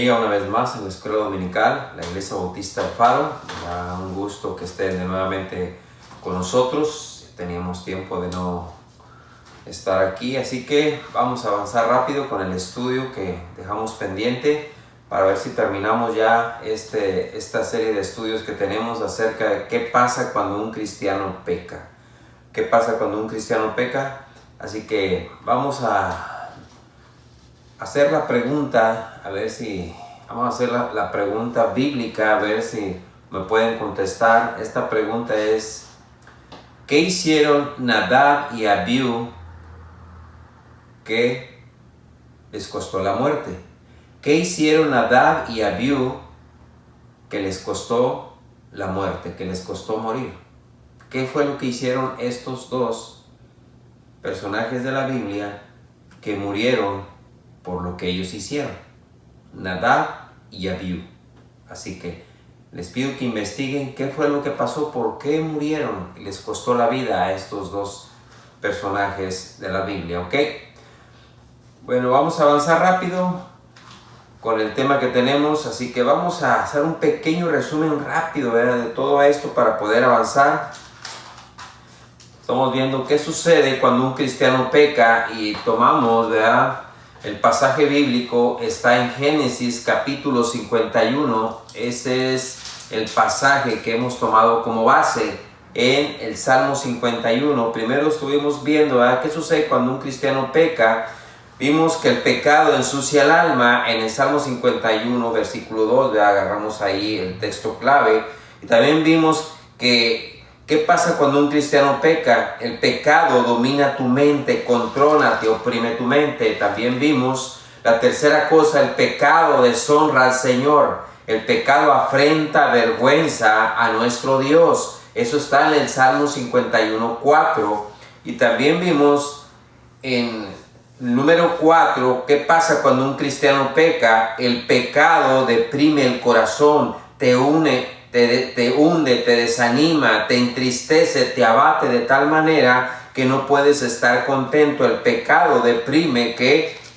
día una vez más en la escuela dominical, la Iglesia Bautista del Faro. Me da un gusto que estén de nuevamente con nosotros. Teníamos tiempo de no estar aquí, así que vamos a avanzar rápido con el estudio que dejamos pendiente para ver si terminamos ya esta serie de estudios que tenemos acerca de qué pasa cuando un cristiano peca. ¿Qué pasa cuando un cristiano peca? Así que vamos a hacer la pregunta, vamos a hacer la pregunta bíblica, a ver si me pueden contestar. Esta pregunta es: ¿qué hicieron Nadab y Abiú que les costó la muerte? ¿Qué hicieron Nadab y Abiú que les costó la muerte, que les costó morir? ¿Qué fue lo que hicieron estos dos personajes de la Biblia que murieron por lo que ellos hicieron? Nadab y Abiú. Así que les pido que investiguen qué fue lo que pasó, por qué murieron y les costó la vida a estos dos personajes de la Biblia, ¿ok? Bueno, vamos a avanzar rápido con el tema que tenemos, así que vamos a hacer un pequeño resumen rápido, ¿verdad?, de todo esto para poder avanzar. Estamos viendo qué sucede cuando un cristiano peca y tomamos, ¿verdad?, el pasaje bíblico está en Génesis capítulo 51. Ese es el pasaje que hemos tomado como base en el Salmo 51. Primero estuvimos viendo, ¿verdad?, qué sucede cuando un cristiano peca. Vimos que el pecado ensucia el alma en el Salmo 51, versículo 2. ¿Verdad? Agarramos ahí el texto clave. Y también vimos que ¿qué pasa cuando un cristiano peca? El pecado domina tu mente, controla, te oprime tu mente. También vimos la tercera cosa: el pecado deshonra al Señor. El pecado afrenta, avergüenza a nuestro Dios. Eso está en el Salmo 51, 4. Y también vimos en número 4, ¿qué pasa cuando un cristiano peca? El pecado deprime el corazón, te hunde, te desanima, te entristece, te abate de tal manera que no puedes estar contento. El pecado deprime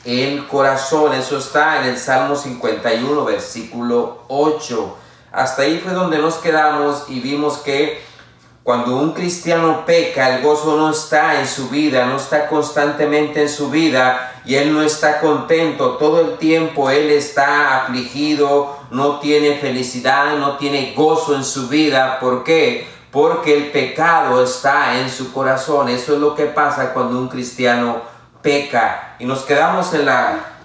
el corazón. Eso está en el Salmo 51, versículo 8. Hasta ahí fue donde nos quedamos y vimos que cuando un cristiano peca, el gozo no está en su vida, no está constantemente en su vida y él no está contento. Todo el tiempo él está afligido, no tiene felicidad, no tiene gozo en su vida. ¿Por qué? Porque el pecado está en su corazón. Eso es lo que pasa cuando un cristiano peca. Y nos quedamos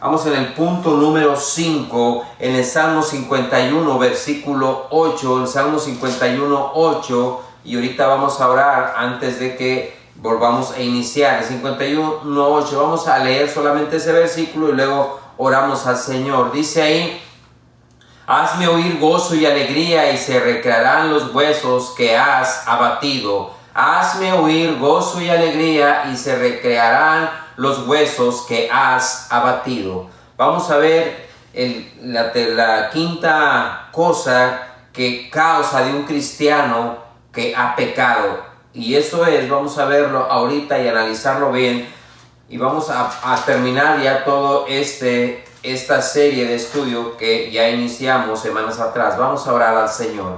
vamos en el punto número 5, en el Salmo 51, versículo 8, el Salmo 51, 8. Y ahorita vamos a orar antes de que volvamos a iniciar. El 51:8. Vamos a leer solamente ese versículo y luego oramos al Señor. Dice ahí: hazme oír gozo y alegría y se recrearán los huesos que has abatido. Hazme oír gozo y alegría y se recrearán los huesos que has abatido. Vamos a ver la quinta cosa que causa de un cristiano que ha pecado, y eso es, vamos a verlo ahorita y analizarlo bien, y vamos a terminar ya todo esta serie de estudio que ya iniciamos semanas atrás. Vamos a orar al Señor.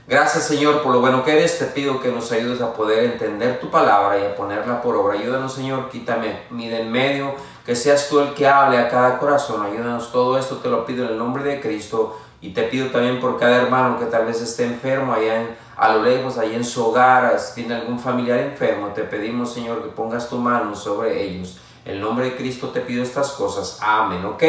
Gracias, Señor, por lo bueno que eres. Te pido que nos ayudes a poder entender tu palabra y a ponerla por obra. Ayúdanos, Señor, quítame mi de en medio, que seas tú el que hable a cada corazón. Ayúdanos, todo esto te lo pido en el nombre de Cristo. Y te pido también por cada hermano que tal vez esté enfermo a lo lejos, allá en su hogar, si tiene algún familiar enfermo. Te pedimos, Señor, que pongas tu mano sobre ellos. En el nombre de Cristo te pido estas cosas. Amén, ¿ok?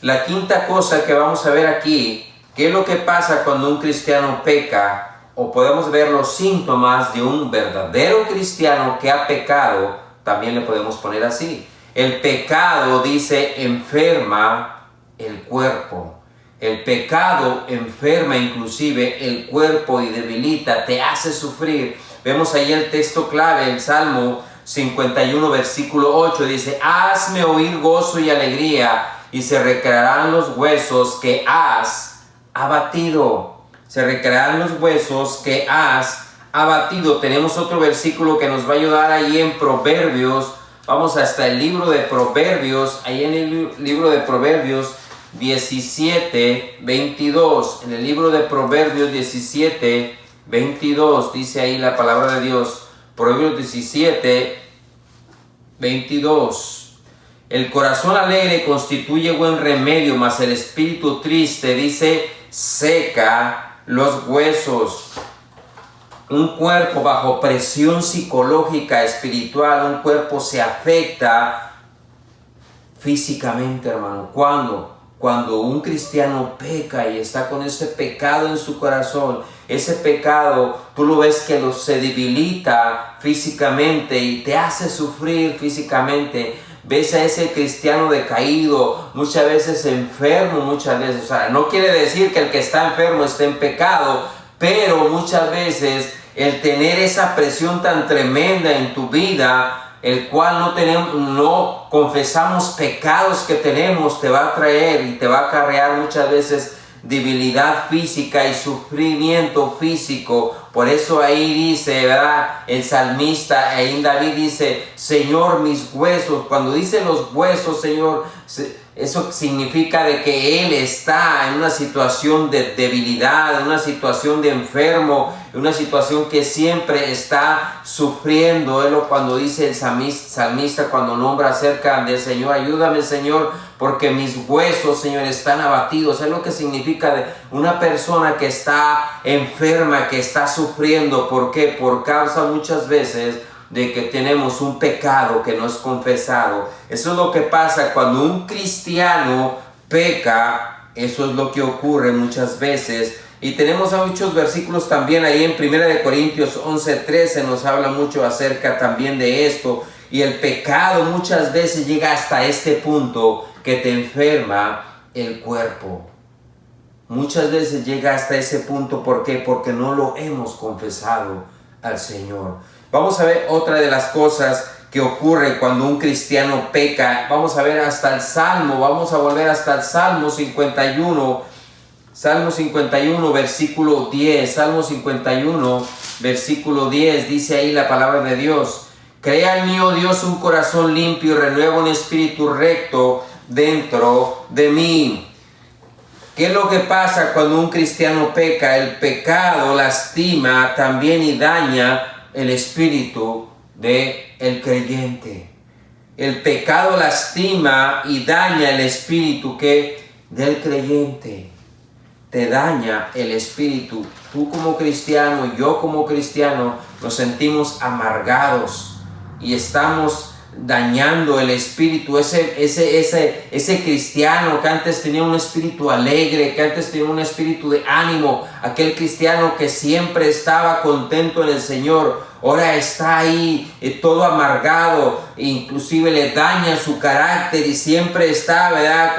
La quinta cosa que vamos a ver aquí: ¿qué es lo que pasa cuando un cristiano peca? O podemos ver los síntomas de un verdadero cristiano que ha pecado. También le podemos poner así: el pecado, dice, enferma el cuerpo. El pecado enferma inclusive el cuerpo y debilita, te hace sufrir. Vemos ahí el texto clave, el Salmo 51, versículo 8. Dice: hazme oír gozo y alegría y se recrearán los huesos que has abatido. Se recrearán los huesos que has abatido. Tenemos otro versículo que nos va a ayudar ahí en Proverbios. Vamos hasta el libro de Proverbios. Ahí en el libro de Proverbios 17, 22. En el libro de Proverbios 17, 22, dice ahí la palabra de Dios. Proverbios 17, 22. El corazón alegre constituye buen remedio, mas el espíritu triste, dice, seca los huesos. Un cuerpo bajo presión psicológica, espiritual, un cuerpo se afecta físicamente, hermano. Cuando un cristiano peca y está con ese pecado en su corazón, ese pecado, tú lo ves que se debilita físicamente y te hace sufrir físicamente. Ves a ese cristiano decaído, muchas veces enfermo, muchas veces. O sea, no quiere decir que el que está enfermo esté en pecado, pero muchas veces el tener esa presión tan tremenda en tu vida, el cual no confesamos pecados que tenemos, te va a traer y te va a acarrear muchas veces debilidad física y sufrimiento físico. Por eso ahí dice, ¿verdad? El salmista, ahí David dice, Señor, mis huesos. Cuando dice los huesos, Señor, eso significa de que Él está en una situación de debilidad, en una situación de enfermo, en una situación que siempre está sufriendo. Cuando dice el salmista, cuando nombra acerca del Señor, ayúdame, Señor, porque mis huesos, Señor, están abatidos. Es lo que significa de una persona que está enferma, que está sufriendo. ¿Por qué? Por causa muchas veces de que tenemos un pecado que no es confesado. Eso es lo que pasa cuando un cristiano peca. Eso es lo que ocurre muchas veces. Y tenemos a muchos versículos también ahí en 1 Corintios 11:13 nos habla mucho acerca también de esto. Y el pecado muchas veces llega hasta este punto que te enferma el cuerpo. Muchas veces llega hasta ese punto. ¿Por qué? Porque no lo hemos confesado al Señor. Vamos a ver otra de las cosas que ocurre cuando un cristiano peca. Vamos a ver hasta el Salmo. Vamos a volver hasta el Salmo 51. Salmo 51, versículo 10. Salmo 51, versículo 10. Dice ahí la palabra de Dios. Crea en mí, oh Dios, un corazón limpio y renueva un espíritu recto dentro de mí. ¿Qué es lo que pasa cuando un cristiano peca? El pecado lastima también y daña el espíritu del creyente. El pecado lastima y daña el espíritu del creyente. Te daña el espíritu. Tú como cristiano, yo como cristiano, nos sentimos amargados y estamos dañando el espíritu. Ese cristiano que antes tenía un espíritu alegre, que antes tenía un espíritu de ánimo, aquel cristiano que siempre estaba contento en el Señor, ahora está ahí todo amargado, inclusive le daña su carácter y siempre está, ¿verdad?,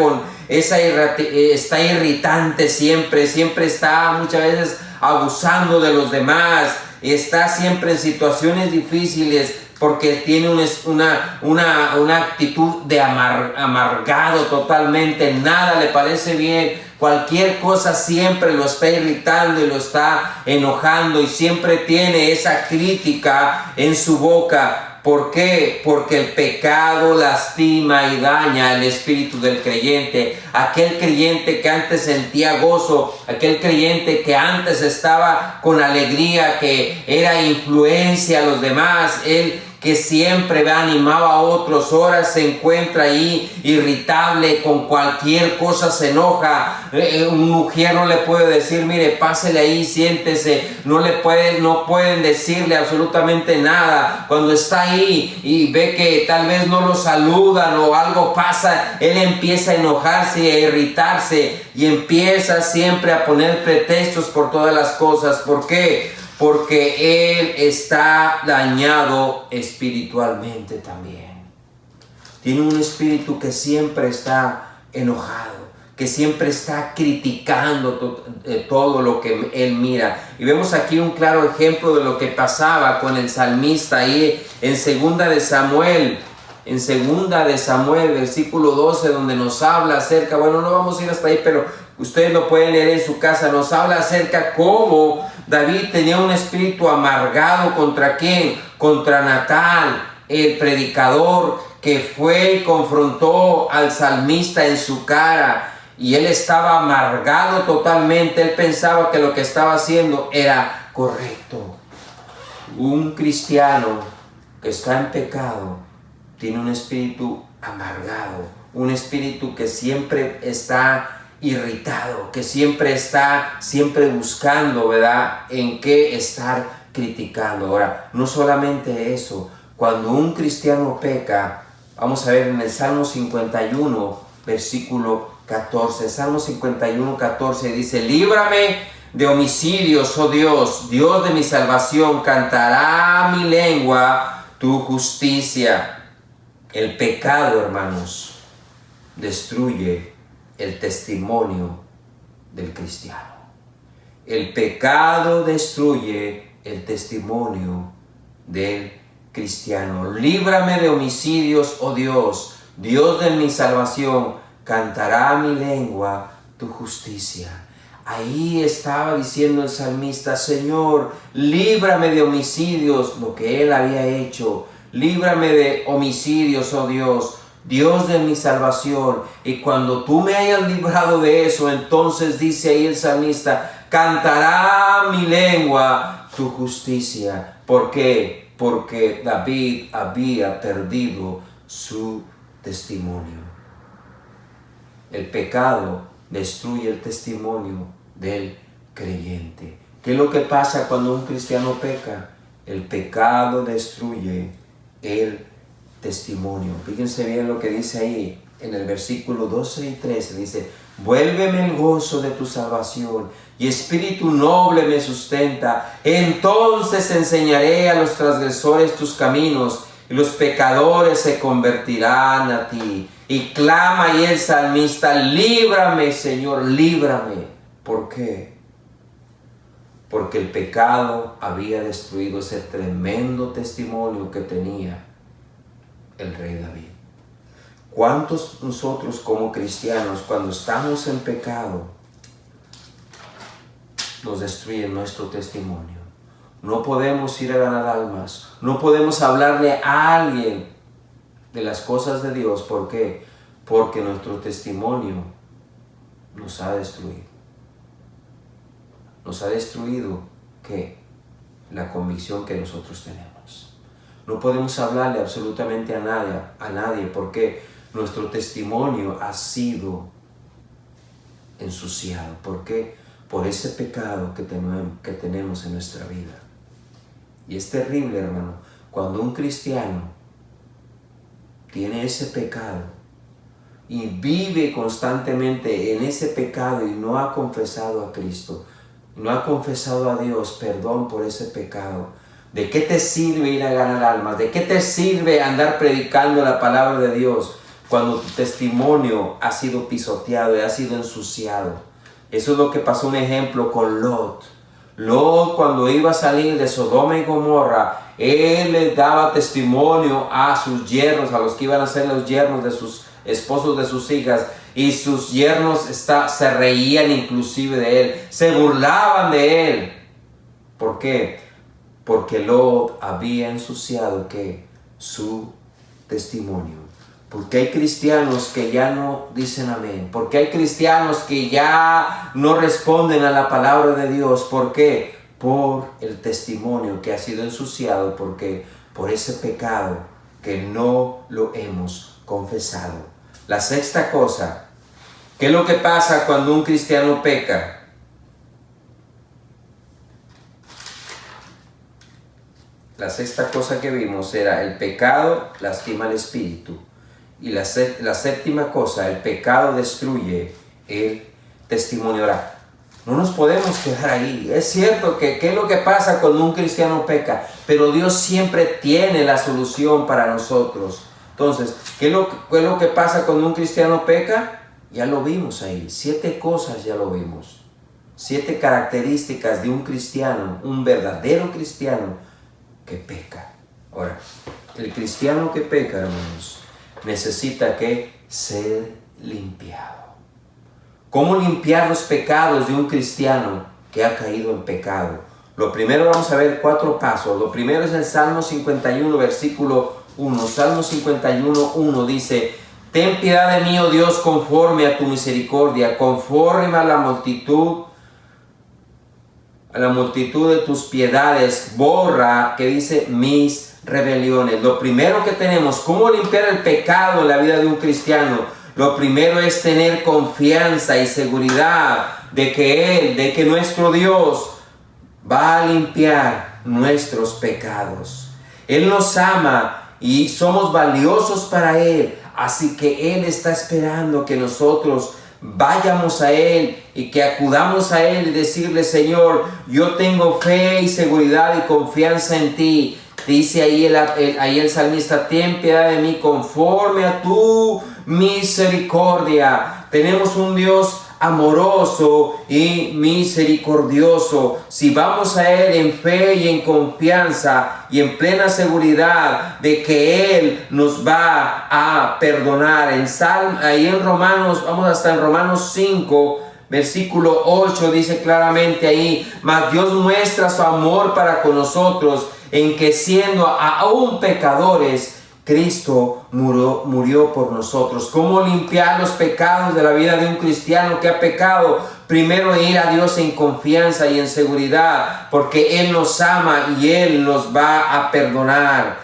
está irritante, siempre está muchas veces abusando de los demás, y está siempre en situaciones difíciles porque tiene una actitud de amargado totalmente. Nada le parece bien, cualquier cosa siempre lo está irritando y lo está enojando, y siempre tiene esa crítica en su boca. ¿Por qué? Porque el pecado lastima y daña el espíritu del creyente. Aquel creyente que antes sentía gozo, aquel creyente que antes estaba con alegría, que era influencia a los demás, él que siempre animaba a otros, ahora se encuentra ahí irritable, con cualquier cosa se enoja. Un mujer no le puede decir, mire, pásele ahí, siéntese. No pueden decirle absolutamente nada. Cuando está ahí y ve que tal vez no lo saludan o algo pasa, él empieza a enojarse y a irritarse y empieza siempre a poner pretextos por todas las cosas. ¿Por qué? Porque él está dañado espiritualmente también. Tiene un espíritu que siempre está enojado, que siempre está criticando todo lo que él mira. Y vemos aquí un claro ejemplo de lo que pasaba con el salmista ahí en Segunda de Samuel, versículo 12, donde nos habla acerca, bueno, no vamos a ir hasta ahí, pero ustedes lo pueden leer en su casa. Nos habla acerca cómo David tenía un espíritu amargado. ¿Contra quién? Contra Natán, el predicador, que fue y confrontó al salmista en su cara. y él estaba amargado totalmente. Él pensaba que lo que estaba haciendo era correcto. Un cristiano que está en pecado tiene un espíritu amargado, un espíritu que siempre está irritado, que siempre está buscando, ¿verdad?, en qué estar criticando. Ahora, no solamente eso, cuando un cristiano peca, vamos a ver en el Salmo 51, versículo 14. Salmo 51, 14 dice: líbrame de homicidios, oh Dios, Dios de mi salvación, cantará mi lengua tu justicia. El pecado, hermanos, destruye el testimonio del cristiano. El pecado destruye el testimonio del cristiano. Líbrame de homicidios, oh Dios, Dios de mi salvación, cantará mi lengua tu justicia. Ahí estaba diciendo el salmista: Señor, líbrame de homicidios, lo que él había hecho. Líbrame de homicidios, oh Dios, Dios de mi salvación. Y cuando tú me hayas librado de eso, entonces dice ahí el salmista: cantará mi lengua tu justicia. ¿Por qué? Porque David había perdido su testimonio. El pecado destruye el testimonio del creyente. ¿Qué es lo que pasa cuando un cristiano peca? El pecado destruye el testimonio. Fíjense bien lo que dice ahí en el versículo 12 y 13. Dice: vuélveme el gozo de tu salvación, y espíritu noble me sustenta. Entonces enseñaré a los transgresores tus caminos, y los pecadores se convertirán a ti. Y clama ahí el salmista: líbrame, Señor, líbrame. ¿Por qué? Porque el pecado había destruido ese tremendo testimonio que tenía el rey David. ¿Cuántos nosotros como cristianos, cuando estamos en pecado, nos destruyen nuestro testimonio? No podemos ir a ganar almas, no podemos hablarle a alguien de las cosas de Dios. ¿Por qué? Porque nuestro testimonio nos ha destruido. Nos ha destruido, ¿qué? La convicción que nosotros tenemos. No podemos hablarle absolutamente a nadie porque nuestro testimonio ha sido ensuciado. ¿Por qué? Por ese pecado que tenemos en nuestra vida. Y es terrible, hermano, cuando un cristiano tiene ese pecado y vive constantemente en ese pecado y no ha confesado a Cristo, no ha confesado a Dios perdón por ese pecado. ¿De qué te sirve ir a ganar almas? ¿De qué te sirve andar predicando la palabra de Dios cuando tu testimonio ha sido pisoteado y ha sido ensuciado? Eso es lo que pasó, un ejemplo, con Lot. Lot, cuando iba a salir de Sodoma y Gomorra, él le daba testimonio a sus yernos, a los que iban a ser los yernos de sus esposos, de sus hijas, y sus yernos se reían inclusive de él, se burlaban de él. ¿Por qué? Porque Lot había ensuciado ¿qué? Su testimonio. Porque hay cristianos que ya no dicen amén. Porque hay cristianos que ya no responden a la palabra de Dios. ¿Por qué? Por el testimonio que ha sido ensuciado. Porque por ese pecado que no lo hemos confesado. La sexta cosa. ¿Qué es lo que pasa cuando un cristiano peca? La sexta cosa que vimos era: el pecado lastima al espíritu. Y la séptima cosa: el pecado destruye el testimonio. Ahora, no nos podemos quedar ahí. Es cierto que ¿qué es lo que pasa cuando un cristiano peca? Pero Dios siempre tiene la solución para nosotros. Entonces, ¿qué es lo que pasa cuando un cristiano peca? Ya lo vimos ahí. 7 cosas ya lo vimos. 7 características de un cristiano, un verdadero cristiano que peca. Ahora, el cristiano que peca, hermanos, necesita que ser limpiado. ¿Cómo limpiar los pecados de un cristiano que ha caído en pecado? Lo primero, vamos a ver 4 pasos. Lo primero es el Salmo 51, versículo 1. Salmo 51, 1 dice: Ten piedad de mí, oh Dios, conforme a tu misericordia, conforme a la multitud de tus piedades. Borra, que dice, mis rebeliones. Lo primero que tenemos, ¿cómo limpiar el pecado en la vida de un cristiano? Lo primero es tener confianza y seguridad de que nuestro Dios va a limpiar nuestros pecados. Él nos ama y somos valiosos para Él. Así que Él está esperando que nosotros vayamos a Él y que acudamos a Él y decirle: Señor, yo tengo fe y seguridad y confianza en ti. Dice ahí el salmista: ten piedad de mí conforme a tu misericordia. Tenemos un Dios amoroso y misericordioso. Si vamos a Él en fe y en confianza y en plena seguridad de que Él nos va a perdonar. Ahí en Romanos, vamos hasta en Romanos 5, versículo 8, dice claramente ahí: mas Dios muestra su amor para con nosotros, en que siendo aún pecadores, Cristo murió por nosotros. ¿Cómo limpiar los pecados de la vida de un cristiano que ha pecado? Primero, ir a Dios en confianza y en seguridad, porque Él nos ama y Él nos va a perdonar.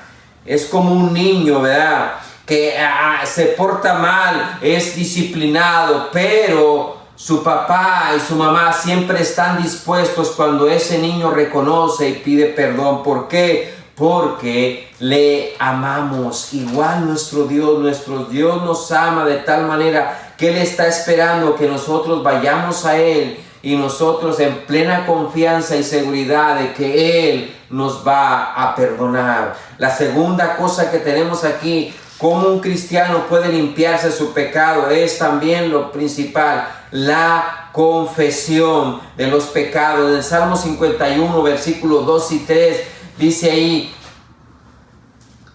Es como un niño, ¿verdad?, que se porta mal, es disciplinado, pero su papá y su mamá siempre están dispuestos cuando ese niño reconoce y pide perdón. ¿Por qué? Porque le amamos. Igual nuestro Dios nos ama de tal manera que Él está esperando que nosotros vayamos a Él y nosotros en plena confianza y seguridad de que Él nos va a perdonar. La segunda cosa que tenemos aquí, cómo un cristiano puede limpiarse su pecado, es también lo principal: la confesión de los pecados. En el Salmo 51, versículos 2 y 3, dice ahí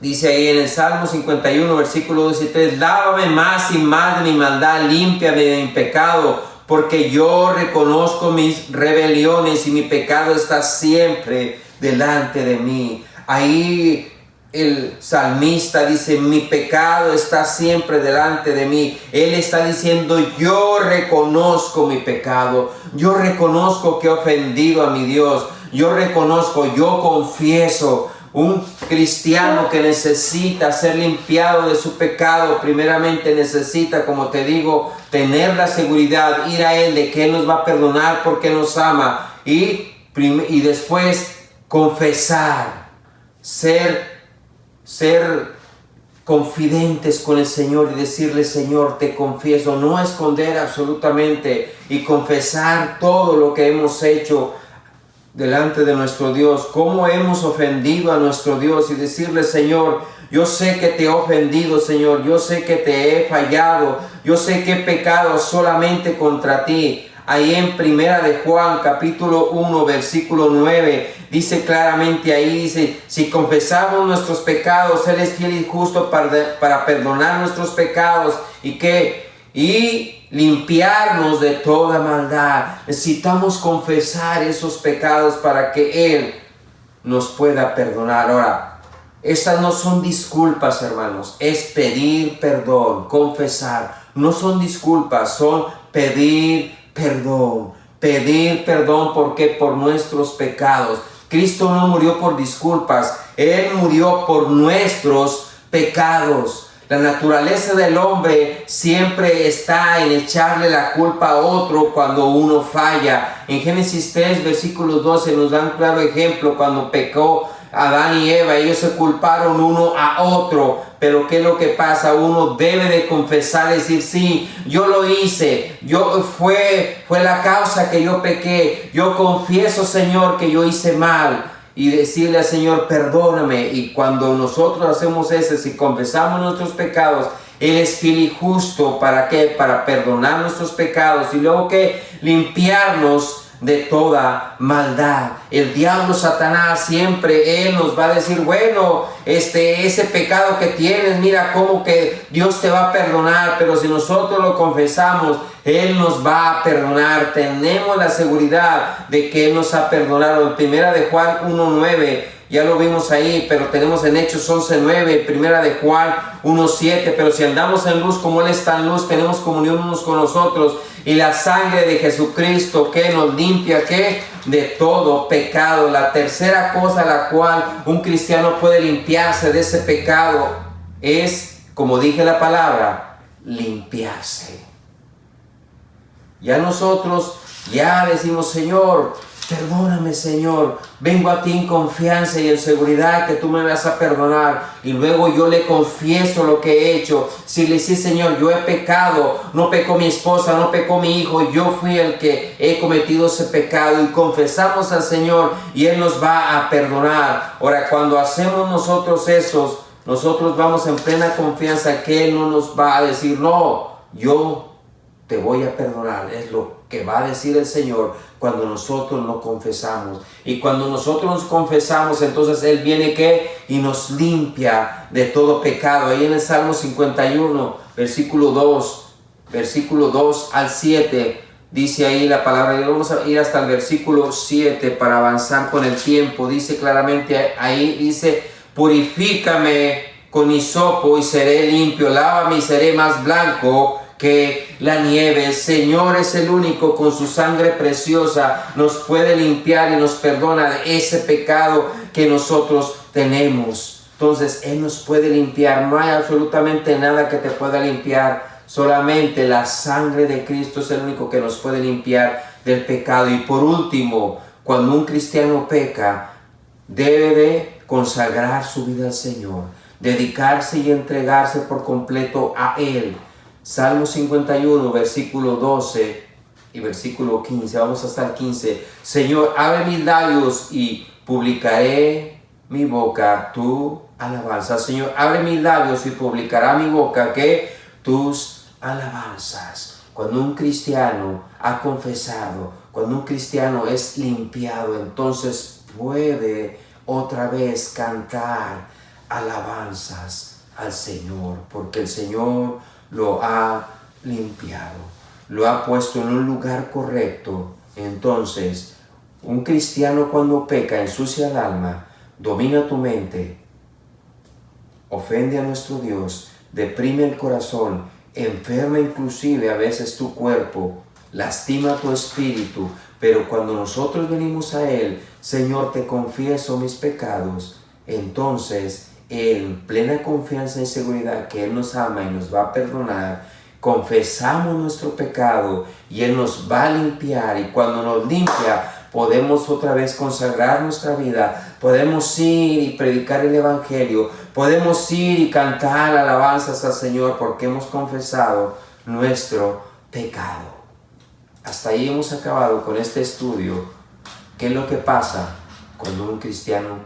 en el Salmo 51, versículos 2 y 3: lávame más y más de mi maldad, límpiame de mi pecado, porque yo reconozco mis rebeliones y mi pecado está siempre delante de mí. Ahí el salmista dice: mi pecado está siempre delante de mí. Él está diciendo: yo reconozco mi pecado, yo reconozco que he ofendido a mi Dios, yo reconozco, yo confieso. Un cristiano que necesita ser limpiado de su pecado, primeramente necesita, como te digo, tener la seguridad, ir a Él de que Él nos va a perdonar porque nos ama, y después confesar, ser confidentes con el Señor y decirle: Señor, te confieso, no esconder absolutamente, y confesar todo lo que hemos hecho delante de nuestro Dios, cómo hemos ofendido a nuestro Dios, y decirle: Señor, yo sé que te he ofendido, Señor, yo sé que te he fallado, yo sé que he pecado solamente contra ti. Ahí en Primera de Juan, capítulo 1, versículo 9, dice claramente ahí, dice: si confesamos nuestros pecados, Él es fiel y justo para perdonar nuestros pecados y limpiarnos de toda maldad. Necesitamos confesar esos pecados para que Él nos pueda perdonar. Ahora, estas no son disculpas, hermanos, es pedir perdón, confesar. No son disculpas, son pedir perdón. Pedir perdón, porque por nuestros pecados. Cristo no murió por disculpas, Él murió por nuestros pecados. La naturaleza del hombre siempre está en echarle la culpa a otro cuando uno falla. En Génesis 3, versículos 12 nos dan un claro ejemplo. Cuando pecó Adán y Eva, ellos se culparon uno a otro. Pero ¿qué es lo que pasa? Uno debe de confesar, decir: sí, yo lo hice, fue la causa que yo pequé. Yo confieso, Señor, que yo hice mal. Y decirle al Señor: perdóname. Y cuando nosotros hacemos eso, si confesamos nuestros pecados, Él es fiel y justo. ¿Para qué? Para perdonar nuestros pecados. Y luego que limpiarnos de toda maldad. El diablo, Satanás, siempre él nos va a decir: bueno, ese pecado que tienes, mira cómo que Dios te va a perdonar. Pero si nosotros lo confesamos, Él nos va a perdonar. Tenemos la seguridad de que Él nos ha perdonado. En Primera de Juan 1:9 ya lo vimos ahí, pero tenemos en Hechos 11:9, primera de Juan 1:7, pero si andamos en luz como Él está en luz, tenemos comunión unos con los otros, y la sangre de Jesucristo que nos limpia, ¿qué? De todo pecado. La tercera cosa a la cual un cristiano puede limpiarse de ese pecado es, como dije la palabra, limpiarse. Ya nosotros ya decimos, Señor, perdóname, Señor, vengo a ti en confianza y en seguridad que tú me vas a perdonar, y luego yo le confieso lo que he hecho. Si le dices, Señor, yo he pecado, no pecó mi esposa, no pecó mi hijo, yo fui el que he cometido ese pecado, y confesamos al Señor y Él nos va a perdonar. Ahora, cuando hacemos nosotros eso, nosotros vamos en plena confianza que Él no nos va a decir, no, yo te voy a perdonar. Es lo que va a decir el Señor cuando nosotros nos confesamos. Y cuando nosotros nos confesamos, entonces Él viene ¿qué? Y nos limpia de todo pecado. Ahí en el Salmo 51, versículo 2 al 7, dice ahí la palabra de Dios. Vamos a ir hasta el versículo 7 para avanzar con el tiempo. Dice claramente ahí, dice, purifícame con hisopo y seré limpio, lávame y seré más blanco que la nieve. Señor es el único, con su sangre preciosa nos puede limpiar y nos perdona de ese pecado que nosotros tenemos. Entonces Él nos puede limpiar. No hay absolutamente nada que te pueda limpiar, solamente la sangre de Cristo es el único que nos puede limpiar del pecado. Y por último, cuando un cristiano peca, debe de consagrar su vida al Señor, dedicarse y entregarse por completo a Él. Salmo 51, versículo 12 y versículo 15. Vamos hasta el 15. Señor, abre mis labios y publicaré mi boca tu alabanza. Señor, abre mis labios y publicará mi boca que tus alabanzas. Cuando un cristiano ha confesado, cuando un cristiano es limpiado, entonces puede otra vez cantar alabanzas al Señor, porque el Señor lo ha limpiado, lo ha puesto en un lugar correcto. Entonces, un cristiano cuando peca ensucia el alma, domina tu mente, ofende a nuestro Dios, deprime el corazón, enferma inclusive a veces tu cuerpo, lastima tu espíritu. Pero cuando nosotros venimos a Él, Señor, te confieso mis pecados, entonces en plena confianza y seguridad que Él nos ama y nos va a perdonar, confesamos nuestro pecado y Él nos va a limpiar. Y cuando nos limpia, podemos otra vez consagrar nuestra vida, podemos ir y predicar el Evangelio, podemos ir y cantar alabanzas al Señor porque hemos confesado nuestro pecado. Hasta ahí hemos acabado con este estudio. ¿Qué es lo que pasa cuando un cristiano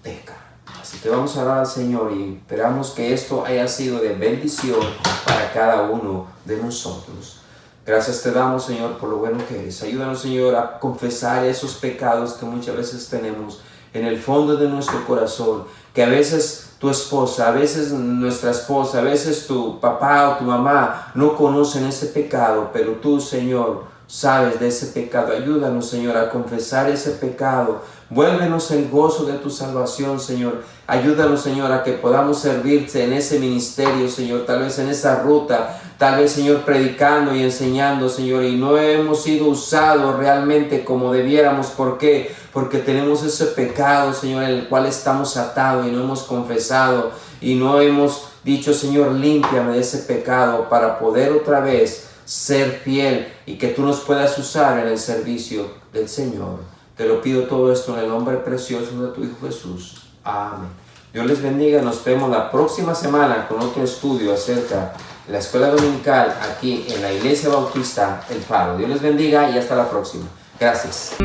peca? Así que vamos a orar al Señor y esperamos que esto haya sido de bendición para cada uno de nosotros. Gracias te damos, Señor, por lo bueno que eres. Ayúdanos, Señor, a confesar esos pecados que muchas veces tenemos en el fondo de nuestro corazón, que a veces tu esposa, a veces nuestra esposa, a veces tu papá o tu mamá no conocen ese pecado, pero tú, Señor, sabes de ese pecado. Ayúdanos, Señor, a confesar ese pecado. Vuélvenos el gozo de tu salvación, Señor. Ayúdanos, Señor, a que podamos servirte en ese ministerio, Señor, tal vez en esa ruta, tal vez, Señor, predicando y enseñando, Señor, y no hemos sido usados realmente como debiéramos. ¿Por qué? Porque tenemos ese pecado, Señor, en el cual estamos atados y no hemos confesado y no hemos dicho, Señor, límpiame de ese pecado para poder otra vez ser fiel y que tú nos puedas usar en el servicio del Señor. Te lo pido todo esto en el nombre precioso de tu Hijo Jesús. Amén. Dios les bendiga. Nos vemos la próxima semana con otro estudio acerca de la escuela dominical aquí en la Iglesia Bautista El Faro. Dios les bendiga y hasta la próxima. Gracias.